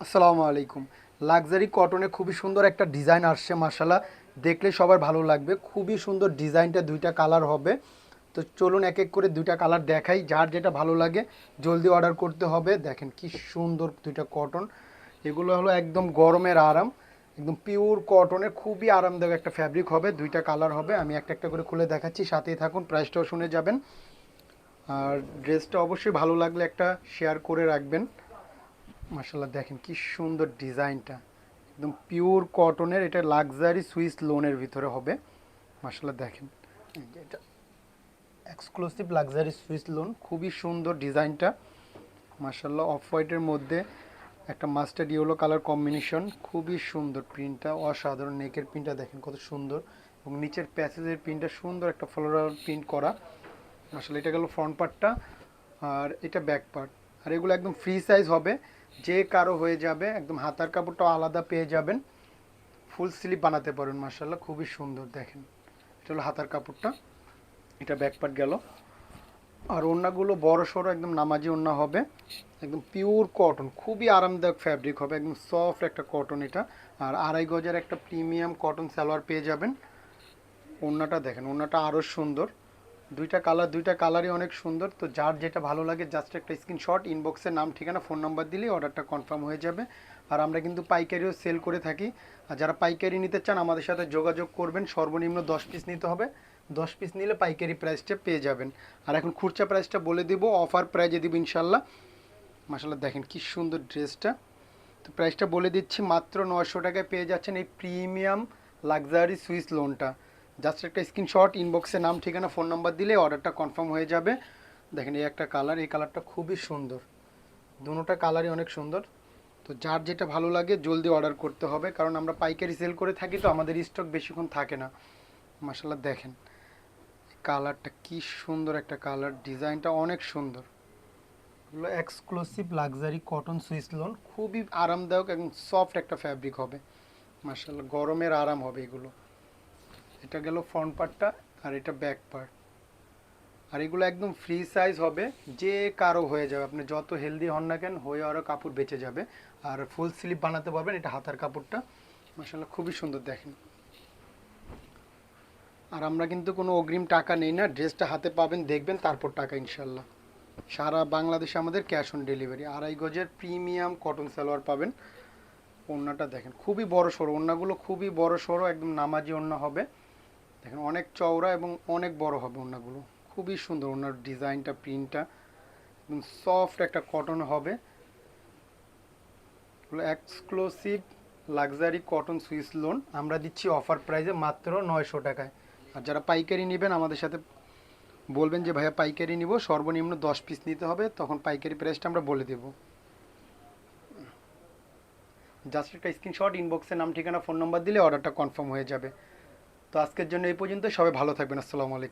আসসালামু আলাইকুম। লাক্সারি কটনে খুবই সুন্দর একটা ডিজাইন আসছে মাশাআল্লাহ। দেখলে সবার ভালো লাগবে। খুবই সুন্দর ডিজাইনটা, দুইটা কালার হবে। তো চলুন এক এক করে দুইটা কালার দেখাই, যার যেটা ভালো লাগে জলদি অর্ডার করতে হবে। দেখেন কি সুন্দর দুইটা কটন, এগুলো হলো একদম গরমের আরাম, একদম পিওর কটনের খুবই আরামদায়ক একটা ফ্যাব্রিক হবে। দুইটা কালার হবে, আমি একটা একটা করে খুলে দেখাচ্ছি, সাথেই থাকুন, প্রাইসটাও শুনে যাবেন। আর ড্রেসটা অবশ্যই ভালো লাগলে একটা শেয়ার করে রাখবেন। মাশাল্লাহ দেখেন কি সুন্দর ডিজাইনটা, একদম পিওর কটনের, এটা লাক্সারি সুইস লোনের ভিতরে হবে। মাশাল্লাহ দেখেন, এই যে এটা এক্সক্লুসিভ লাক্সারি সুইস লোন, খুবই সুন্দর ডিজাইনটা। মাশাল্লাহ অফ হোয়াইটের মধ্যে একটা মাস্টার্ড ইয়েলো কালার কম্বিনেশন, খুবই সুন্দর প্রিন্টটা, অসাধারণ। নেকের প্রিন্টটা দেখেন কত সুন্দর, এবং নিচের প্যাসেজের প্রিন্টটা সুন্দর একটা ফ্লোরাল প্রিন্ট করা। আসলে এটা গেল ফ্রন্ট পার্টটা, আর এটা ব্যাক পার্ট। আর এগুলো একদম ফ্রি সাইজ হবে, যে কারো হয়ে যাবে। একদম হাতার কাপড়টাও আলাদা পেয়ে যাবেন, ফুল স্লিভ বানাতে পারেন। মার্শাল্লাহ খুবই সুন্দর দেখেন, এটা হলো হাতার কাপড়টা, এটা ব্যাক পার্ট গেল। আর ওড়নাগুলো বড় সড়ো একদম নামাজি ওড়না হবে, একদম পিওর কটন, খুবই আরামদায়ক ফ্যাব্রিক হবে, একদম সফট একটা কটন এটা। আর আড়াই গজের একটা প্রিমিয়াম কটন সালোয়ার পেয়ে যাবেন। ওড়নাটা দেখেন, ওড়নাটা আরও সুন্দর। দুইটা কালার, দুইটা কালারই অনেক সুন্দর। তো যার যেটা ভালো লাগে জাস্ট একটা স্ক্রিনশট, ইনবক্সে নাম ঠিকানা ফোন নাম্বার দিলেই অর্ডারটা কনফার্ম হয়ে যাবে। আর আমরা কিন্তু পাইকারিও সেল করে থাকি। আর যারা পাইকারি নিতে চান আমাদের সাথে যোগাযোগ করবেন, সর্বনিম্ন 10 পিস নিতে হবে। 10 পিস নিলে পাইকারি প্রাইসটা পেয়ে যাবেন। আর এখন খুচরা প্রাইসটা বলে দিব, অফার প্রাইজে দিব ইনশাল্লাহ। মাসাল্লাহ দেখেন কি সুন্দর ড্রেসটা। তো প্রাইসটা বলে দিচ্ছি, মাত্র 900 টাকায় পেয়ে যাচ্ছেন এই প্রিমিয়াম লাক্সারি সুইস লোনটা। জাস্ট একটা স্ক্রিনশট, ইনবক্সে নাম ঠিকানা ফোন নাম্বার দিলে অর্ডারটা কনফার্ম হয়ে যাবে। দেখেন এই একটা কালার, এই কালারটা খুবই সুন্দর, দুটোটা কালারই অনেক সুন্দর। তো যার যেটা ভালো লাগে জলদি অর্ডার করতে হবে, কারণ আমরা পাইকারি সেল করে থাকি, তো আমাদের স্টক বেশিক্ষণ থাকে না। মাসাল্লাহ দেখেন কালারটা কি সুন্দর একটা কালার, ডিজাইনটা অনেক সুন্দর। এগুলো exclusive luxury cotton Swiss loan, খুবই আরামদায়ক এবং সফট একটা ফ্যাব্রিক হবে। মার্শাল্লাহ গরমের আরাম হবে এগুলো। এটা গেল ফ্রন্ট পার্টটা, আর এটা ব্যাক পার্ট। আর এগুলো একদম ফ্রি সাইজ হবে, যে কারো হয়ে যাবে, আপনি যত হেলদি হন না কেন হয়ে আরও কাপড় বেঁচে যাবে। আর ফুল স্লিভ বানাতে পারবেন, এটা হাতার কাপড়টা। মার্শাল্লাহ খুবই সুন্দর দেখেন। আর আমরা কিন্তু কোনো অগ্রিম টাকা নেই না, ড্রেসটা হাতে পাবেন, দেখবেন, তারপর টাকা ইনশাল্লাহ। সারা বাংলাদেশে আমাদের ক্যাশ অন ডেলিভারি। আড়াই গজের প্রিমিয়াম কটন সালোয়ার পাবেন। ওড়নাটা দেখেন খুবই বড় সড়ো, ওড়নাগুলো খুবই বড় সড়ো, একদম নামাজি ওড়না হবে। দেখেন অনেক চওড়া এবং অনেক বড় হবে ওড়নাগুলো, খুবই সুন্দর। ওড়নার ডিজাইনটা, প্রিন্টটা একদম সফট একটা কটন হবে। এগুলো exclusive luxury cotton Swiss loan, আমরা দিচ্ছি অফার প্রাইসে মাত্র 900 টাকায়। আর যারা পাইকারি নেবেন আমাদের সাথে বলবেন যে ভাইয়া পাইকারি নিব, সর্বনিম্ন 10 পিস নিতে হবে, তখন পাইকারি প্রাইসটা আমরা বলে দেবো। জাস্ট একটা স্ক্রিনশট, ইনবক্সে নাম ঠিকানা ফোন নাম্বার দিলে অর্ডারটা কনফার্ম হয়ে যাবে। তো আজকের জন্য এই পর্যন্ত, সবাই ভালো থাকবেন। আসসালামু আলাইকুম।